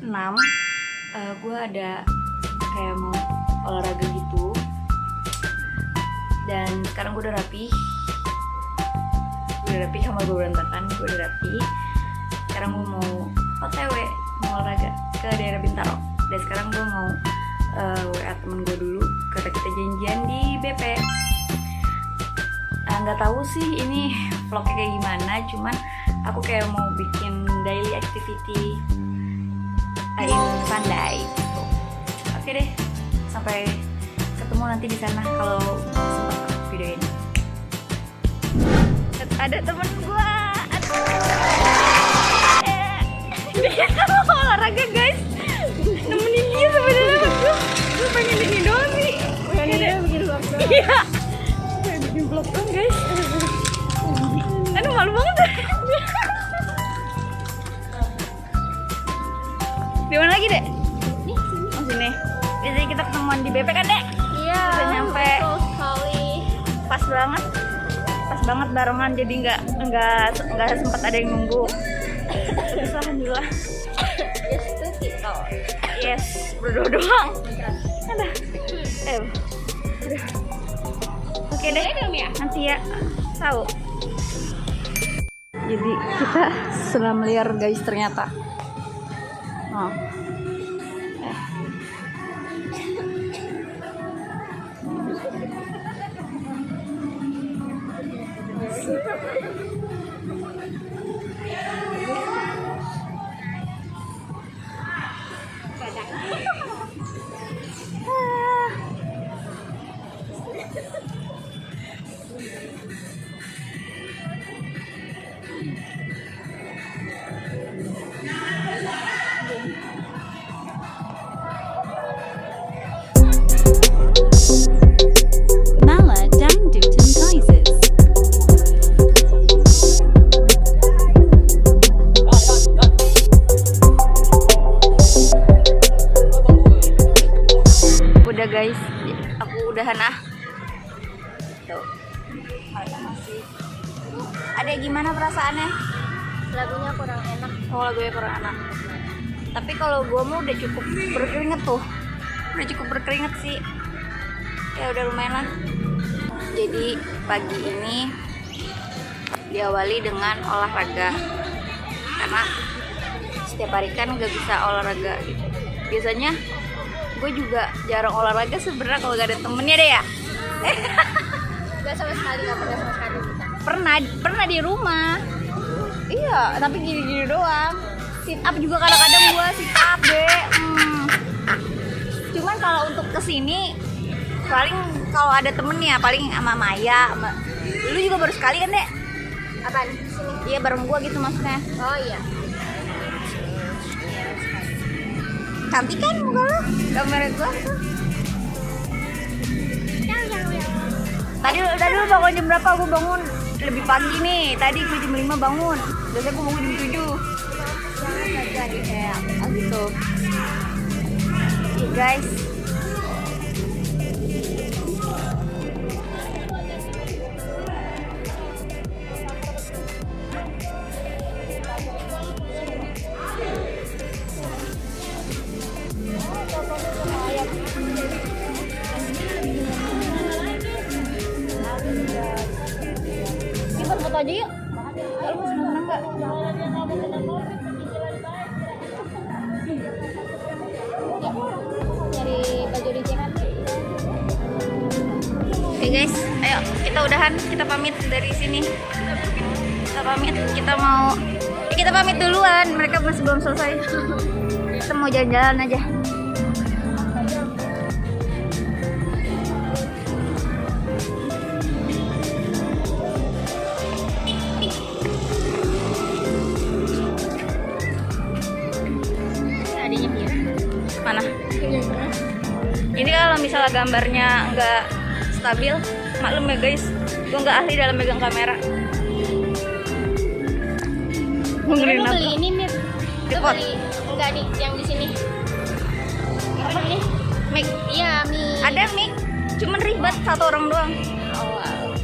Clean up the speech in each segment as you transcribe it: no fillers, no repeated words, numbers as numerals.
6 gue ada kayak mau olahraga gitu. Dan sekarang gue udah rapi. Kamar gue berantakan, gue udah rapi. Sekarang gue mau OTW, mau olahraga ke daerah Bintaro. Dan sekarang gue mau WA temen gue dulu karena kita janjian di BP. Nggak tahu sih ini vlognya kayak gimana, cuman aku kayak mau bikin daily activity in Pandai gitu. Oke deh, sampai ketemu nanti di sana kalau sempat videoin. Ada temen gue, dia mau olahraga guys, nemenin dia sebenarnya. Gue pengen ini doang nih, pengen dia bikin vlog doang. Iya, pengen bikin vlog doang guys. Aduh malu banget. Di mana lagi dek? Nih sini. Oh sini. Biasanya kita ketemuan di BP kan dek? Iya. Udah nyampe. Betul sekali. Pas banget barengan, jadi nggak sempat ada yang nunggu. Terus alhamdulillah. Yes tuh kita. Yes, berdua doang. Ada. Udah. Oke deh. Nanti ya. Tahu. Jadi kita sedang meliar guys ternyata. Oh. Mala Dangduten Kaises. Udah guys, aku udahan tuh. Masih ada gimana perasaannya? Lagunya kurang enak. Oh lagunya kurang enak. Tapi kalau gua mau udah cukup berkeringat tuh, udah cukup berkeringat sih. Ya udah lumayan lah. Jadi pagi ini diawali dengan olahraga karena setiap hari kan gak bisa olahraga gitu. Biasanya gue juga jarang olahraga sebenarnya kalau gak ada temennya deh ya. Gak sama sekali, gak pernah sama sekali. Pernah di rumah. Iya, tapi gini-gini doang. Sit up juga kadang-kadang gue sit up deh. Cuman kalau untuk kesini paling kalau ada temennya paling sama Maya. Lu juga baru sekali kan dek? Apaan? Sini. Iya bareng gue gitu maksudnya. Oh iya. Cantik kan muka lu? Gambar gue. Tadi lu bangun jam berapa? Gue bangun lebih pagi nih. Tadi gue jam 5 bangun. Biasanya gue bangun jam 7. Jangan jadi kayak Gitu. Iya guys. Kita foto aja yuk. Kalau mau seneng nggak? nyari baju di JKT. Oke guys, ayo kita udahan, kita pamit dari sini. Kita pamit, kita pamit duluan. Mereka masih belum selesai. Kita mau jalan-jalan aja. Adanya Mira. Mana? Ini kalau misalnya gambarnya nggak stabil, maklum ya guys, gue nggak ahli dalam megang kamera. Mau Mira beliin mau apa? beli ini Mir. Tripod. Beli enggak di yang di sini. Apa ini? Mic. Iya, Mi. Ada mic, cuman ribet satu orang doang. Oh, wow.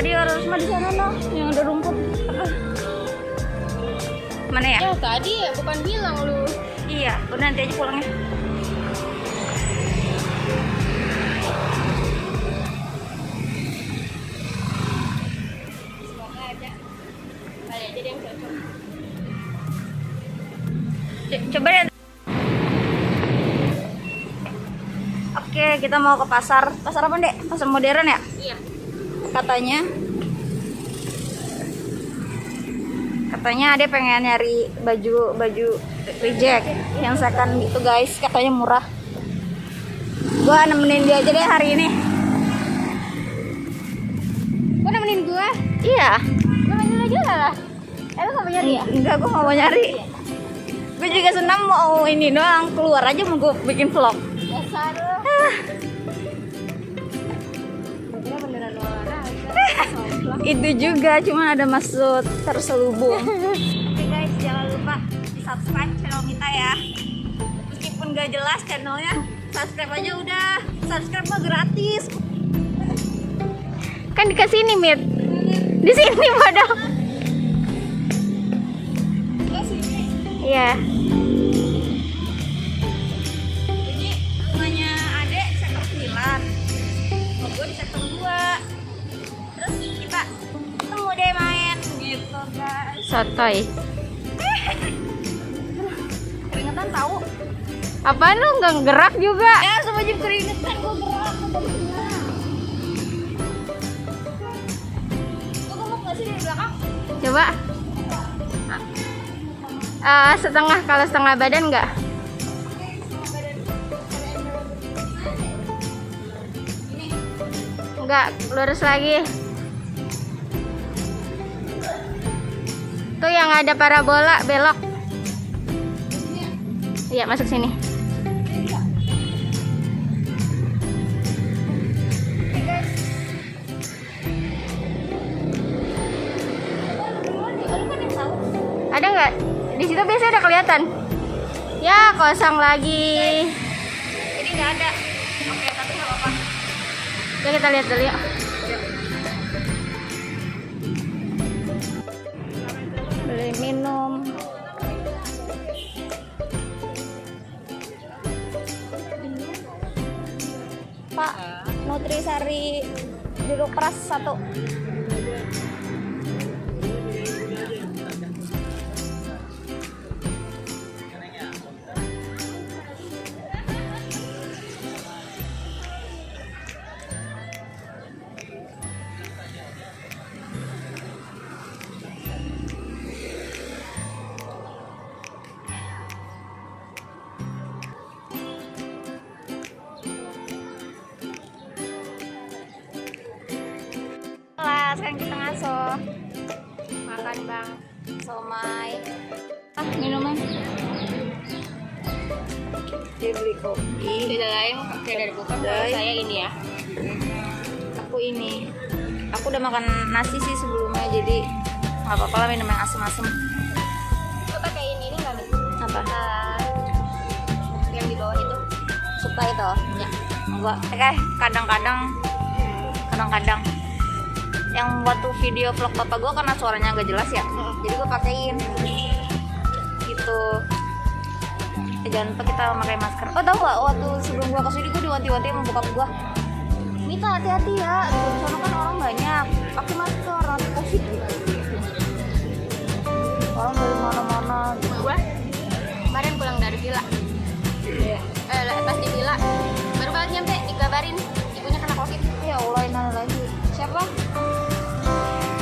Tadi harus mah di sana noh, yang ada rumput. Mana ya? Ya tadi ya bukan bilang lu. Iya, udah nanti aja pulangnya. Semoga aja. Kali aja yang cocok. Coba deh. Oke, kita mau ke pasar. Pasar apa, Dek? Pasar modern ya? Iya. Katanya Ade pengen nyari baju reject yang second gitu guys, katanya murah. Gua nemenin dia aja deh hari ini. Gua nemenin gua. Iya. Gua nemenin aja lah. Lu gak mau nyari ya? Enggak, gua nggak mau nyari. Gue juga senang mau ini doang, keluar aja mau gue bikin vlog. Dasar lu. Kira beneran olahraga. Itu juga, cuma ada maksud terselubung. Oke guys, jangan lupa di subscribe channel kita ya. Meskipun gak jelas channelnya, subscribe aja udah. Subscribe mah gratis. Kan dikasih ini, Mit. Di sini padahal. Iya. Jadi rumahnya Ade sektor 9, rumah gue di sektor 2. Terus kita ketemu deh main gitu guys. Sotoy. Keringetan tahu? Apaan lu nggak gerak juga? Ya sama aja keringetan gue gerak. Gue ngomong gak sih dari belakang? Coba. Setengah, kalau setengah badan nggak? Nggak, lurus lagi. Tuh yang ada parabola belok. Iya, masuk sini. Ada nggak? Di situ biasanya udah kelihatan. Ya, kosong lagi. Jadi nggak ada. Oke, tapi nggak apa-apa. Ya, kita lihat dulu yuk. Beli minum. Pak, Nutrisari jeruk keras 1. Sekarang kita ngaso makan bang somai. Minumnya dia beli kopi. Tidak lain, kayak dari bukan. Kalau saya ini ya. Aku ini, aku udah makan nasi sih sebelumnya, jadi nggak apa-apa lah minum yang asem-asem. Lo pakai ini nggak nih? Apa? Yang di bawah itu. Suka itu? Ya. Enggak. Kadang-kadang yang waktu video vlog bapak gue karena suaranya agak jelas ya, jadi gue pakein gitu. Jangan lupa kita pakai masker. Oh tau gak, waktu sebelum gue kesini gue diwanti-wanti sama bokap gue, Mita hati-hati ya, di sana kan orang banyak, pakai masker nanti covid gitu. Orang dari mana-mana gitu. Gua kemarin pulang dari villa. Pas di villa baru banget nyampe dikabarin ibunya kena covid. Ya Allah, ini lagi siapa?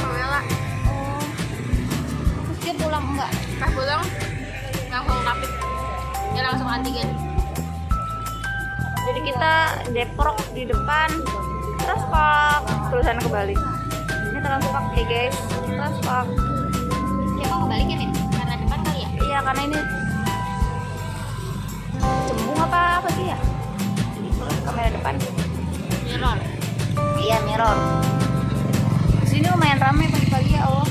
Pamela. Oh, terus dia pulang enggak? Pas pulang langsung rapid. Dia langsung antigen. Jadi kita deprok di depan, terus pak terusan kebalik. Ini langsung pak ya guys, terus pak. Ya kok kebalik ya, Min? Karena depan kali ya? Iya karena ini cembung apa sih ya? Terus kamera depan. Mirror. Iya mirror. Sini lumayan ramai pagi-pagi ya Allah.